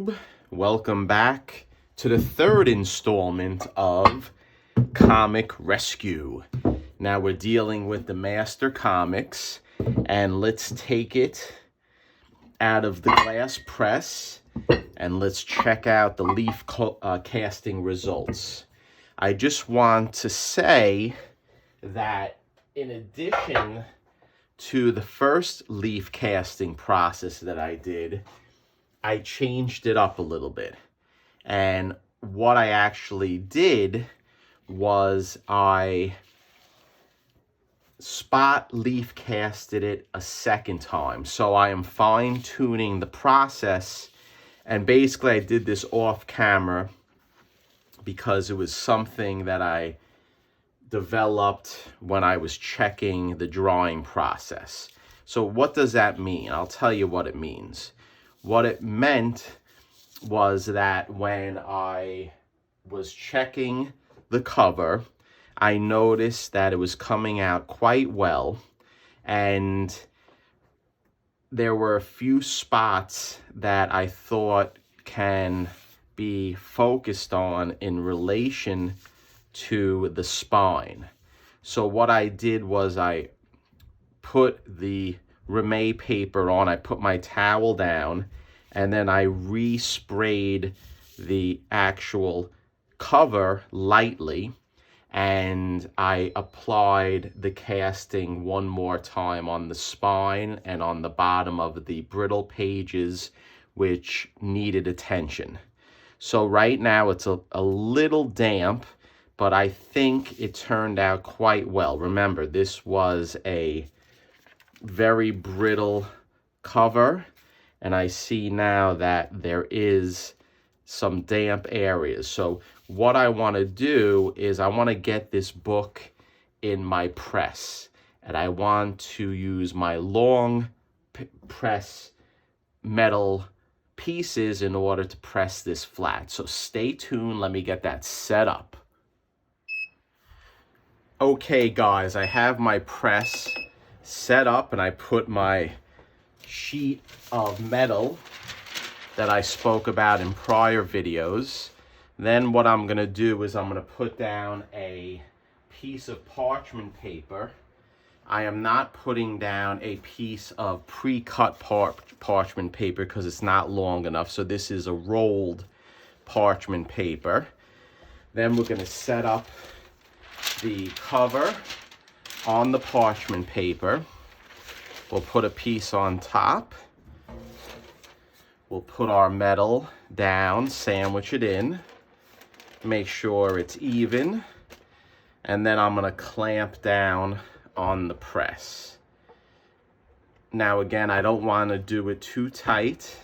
YouTube, welcome back to the third installment of Comic Rescue. Now we're dealing with the Master Comics, and let's take it out of the glass press and let's check out the leaf casting results. I just want to say that in addition to the first leaf casting process that I did, I changed it up a little bit. And what I actually did was I spot leaf casted it a second time. So I am fine tuning the process. And basically I did this off camera because it was something that I developed when I was checking the drawing process. So what does that mean? I'll tell you what it means. What it meant was that when I was checking the cover, I noticed that it was coming out quite well, and there were a few spots that I thought can be focused on in relation to the spine. So what I did was I put the Rimet paper on, I put my towel down, and then I resprayed the actual cover lightly, and I applied the casting one more time on the spine and on the bottom of the brittle pages, which needed attention. So right now it's a little damp, but I think it turned out quite well. Remember, this was a very brittle cover, and I see now that there is some damp areas. So what I want to do is I want to get this book in my press, and I want to use my long press metal pieces in order to press this flat. So stay tuned. Let me get that set up. Okay guys, I have my press set up and I put my sheet of metal that I spoke about in prior videos. Then what I'm going to do is I'm going to put down a piece of parchment paper. I am not putting down a piece of pre-cut parchment paper because it's not long enough. So this is a rolled parchment paper. Then we're going to set up the cover on the parchment paper. We'll put a piece on top. We'll put our metal down, sandwich it in, make sure it's even, and then I'm going to clamp down on the press. Now again, I don't want to do it too tight.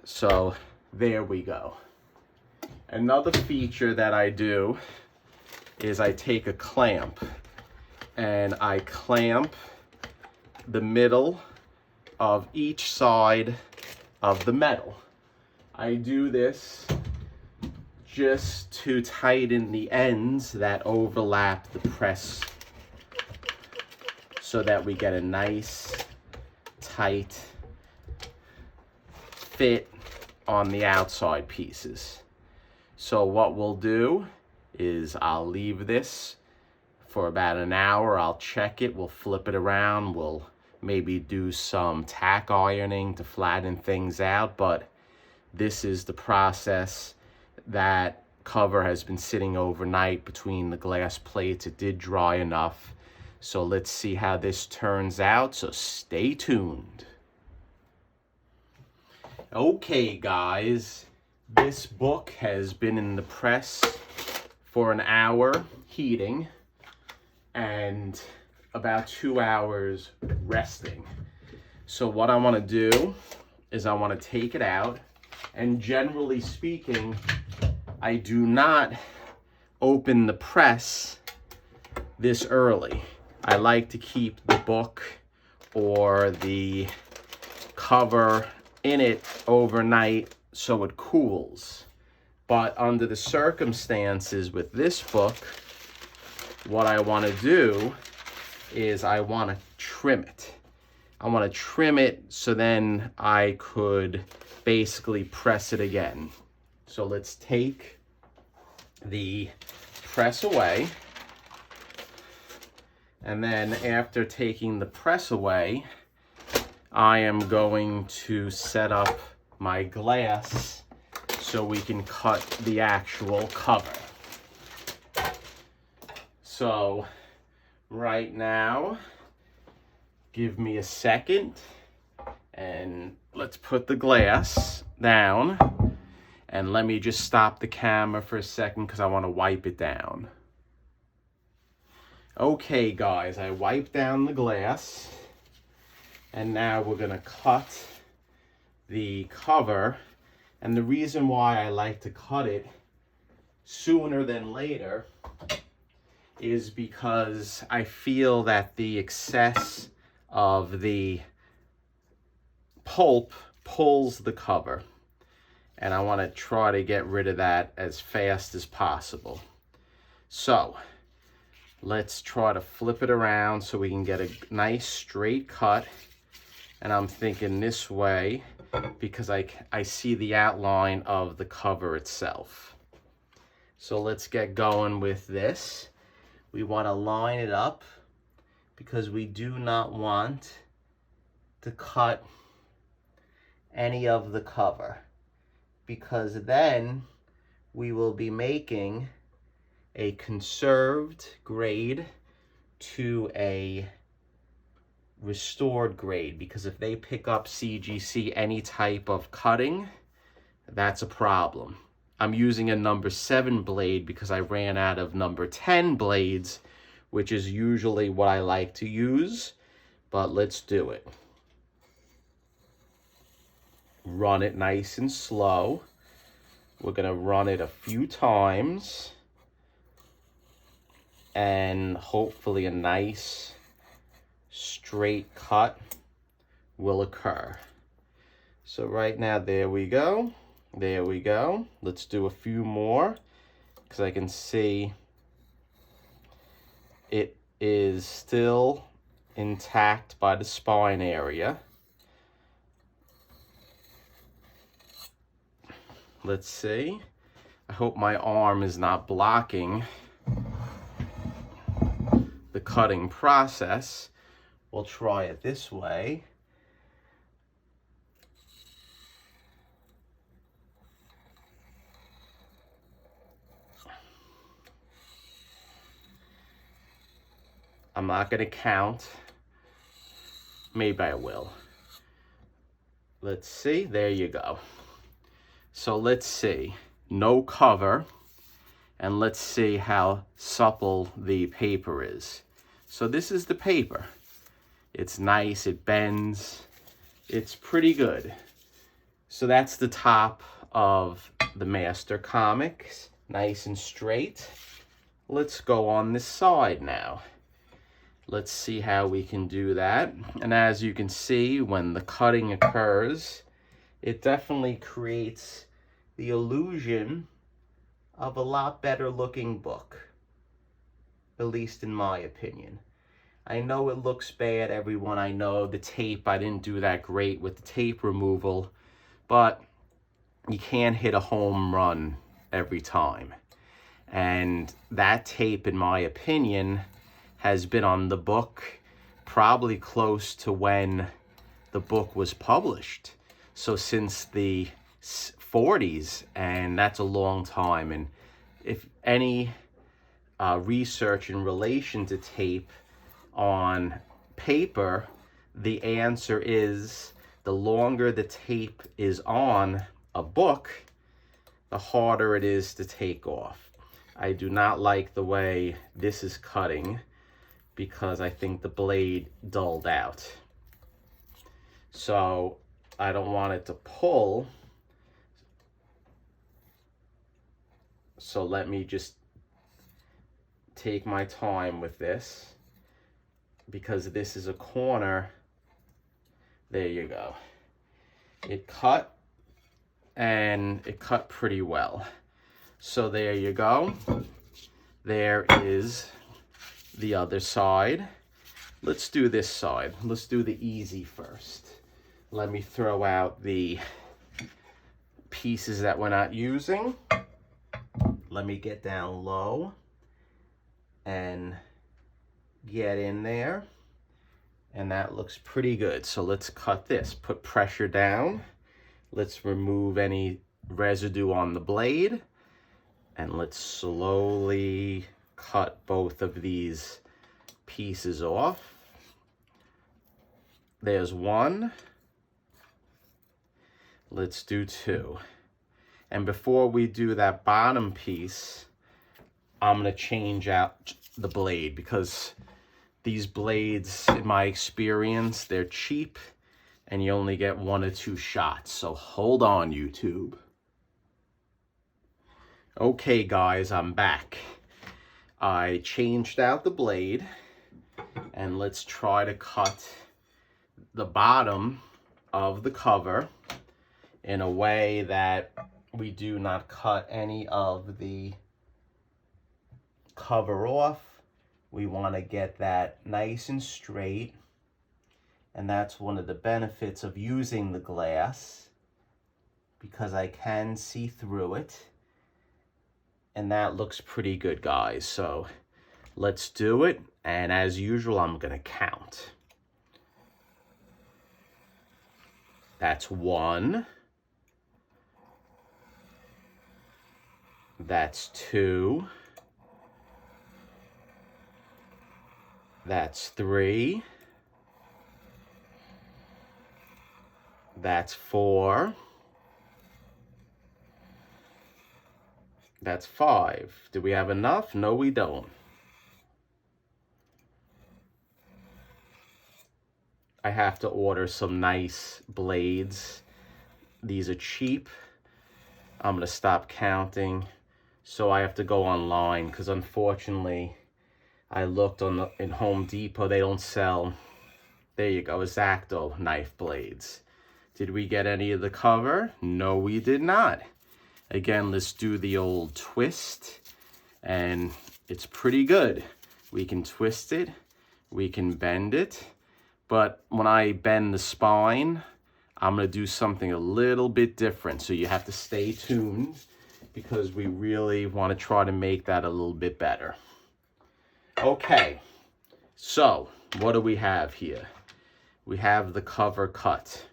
So there we go. Another feature that I do is I take a clamp and I clamp the middle of each side of the metal. I do this just to tighten the ends that overlap the press so that we get a nice tight fit on the outside pieces. So what we'll do is I'll leave this for about an hour. I'll check it. We'll flip it around. We'll maybe do some tack ironing to flatten things out. But this is the process. That cover has been sitting overnight between the glass plates. It did dry enough. So let's see how this turns out. So stay tuned. Okay, guys. This book has been in the press for an hour heating and about 2 hours resting. So what I want to do is I want to take it out, and generally speaking, I do not open the press this early. I like to keep the book or the cover in it overnight so it cools. But under the circumstances with this book, what I want to do is I want to trim it. I want to trim it so then I could basically press it again. So let's take the press away. And then after taking the press away, I am going to set up my glass so we can cut the actual cover. So right now, give me a second and let's put the glass down, and let me just stop the camera for a second because I want to wipe it down. Okay guys, I wiped down the glass, and now we're gonna cut the cover. And the reason why I like to cut it sooner than later is because I feel that the excess of the pulp pulls the cover, and I want to try to get rid of that as fast as possible. So let's try to flip it around so we can get a nice straight cut. And I'm thinking this way because I see the outline of the cover itself. So let's get going with this. We want to line it up because we do not want to cut any of the cover, because then we will be making a conserved grade to a restored grade, because if they pick up CGC any type of cutting, that's a problem. I'm using a number 7 blade because I ran out of number 10 blades, which is usually what I like to use, but let's do it. Run it nice and slow. We're gonna run it a few times, and hopefully a nice straight cut will occur. So right now, there we go. There we go. Let's do a few more because I can see it is still intact by the spine area. Let's see. I hope my arm is not blocking the cutting process. We'll try it this way. I'm not going to count. Maybe I will. Let's see. There you go. So let's see. No cover. And let's see how supple the paper is. So this is the paper. It's nice. It bends. It's pretty good. So that's the top of the Master Comics. Nice and straight. Let's go on this side now. Let's see how we can do that. And as you can see, when the cutting occurs, it definitely creates the illusion of a lot better looking book, at least in my opinion. I know it looks bad, everyone. I know the tape, I didn't do that great with the tape removal, but you can't hit a home run every time. And that tape, in my opinion, has been on the book probably close to when the book was published. So since the 40s, and that's a long time. And if any research in relation to tape on paper, the answer is the longer the tape is on a book, the harder it is to take off. I do not like the way this is cutting because I think the blade dulled out. So I don't want it to pull. So let me just take my time with this, because this is a corner. There you go. It cut, and it cut pretty well. So there you go. There is the other side. let's do this side. Let's do the easy first. Let me throw out the pieces that we're not using. Let me get down low and get in there. And that looks pretty good. So let's cut this. Put pressure down. Let's remove any residue on the blade. And let's slowly cut both of these pieces off. There's one. Let's do two. And before we do that bottom piece, I'm going to change out the blade, because these blades, in my experience, they're cheap and you only get 1 or 2 shots. So hold on, YouTube. Okay, guys, I'm back. I changed out the blade, and let's try to cut the bottom of the cover in a way that we do not cut any of the cover off. We want to get that nice and straight, and that's one of the benefits of using the glass, because I can see through it, and that looks pretty good, guys. So let's do it, and as usual, I'm going to count. That's 1. That's 2. That's 3. That's 4. That's 5. Do we have enough? No, we don't. I have to order some nice blades. These are cheap. I'm going to stop counting. So I have to go online, because unfortunately, I looked in Home Depot, they don't sell, there you go, X-Acto knife blades. Did we get any of the cover? No, we did not. Again, let's do the old twist, and it's pretty good. We can twist it, we can bend it, but when I bend the spine, I'm going to do something a little bit different, so you have to stay tuned, because we really want to try to make that a little bit better. Okay, so what do we have here? We have the cover cut.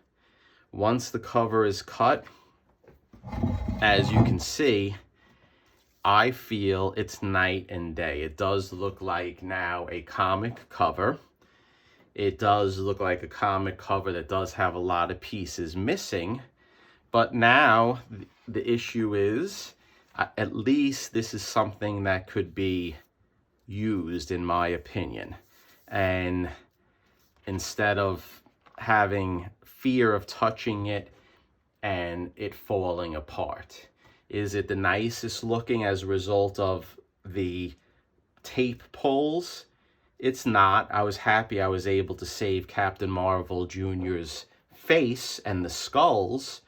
Once the cover is cut, as you can see, I feel it's night and day. It does look like now a comic cover. It does look like a comic cover that does have a lot of pieces missing. But now the issue is, at least this is something that could be used, in my opinion. And instead of having fear of touching it and it falling apart. Is it the nicest looking as a result of the tape pulls? It's not. I was happy I was able to save Captain Marvel Jr.'s face and the skulls,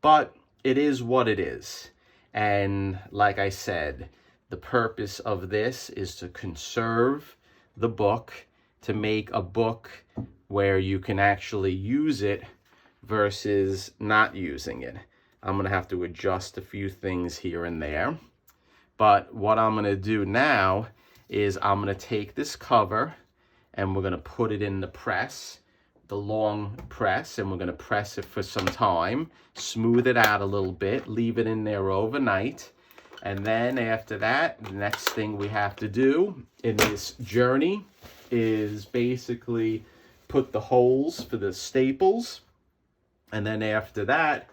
but it is what it is. And like I said, the purpose of this is to conserve the book, to make a book where you can actually use it versus not using it. I'm going to have to adjust a few things here and there. But what I'm going to do now is I'm going to take this cover and we're going to put it in the press, the long press, and we're going to press it for some time, smooth it out a little bit, leave it in there overnight. And then after that, the next thing we have to do in this journey is basically put the holes for the staples. And then after that,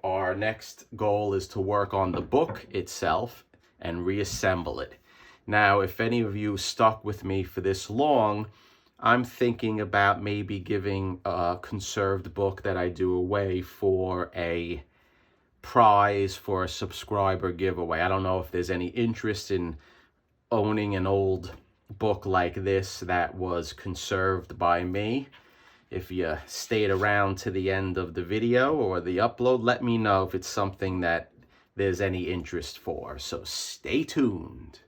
our next goal is to work on the book itself and reassemble it. Now, if any of you stuck with me for this long, I'm thinking about maybe giving a conserved book that I do away for a prize for a subscriber giveaway. I don't know if there's any interest in owning an old book like this that was conserved by me. If you stayed around to the end of the video or the upload, let me know if it's something that there's any interest for. So stay tuned.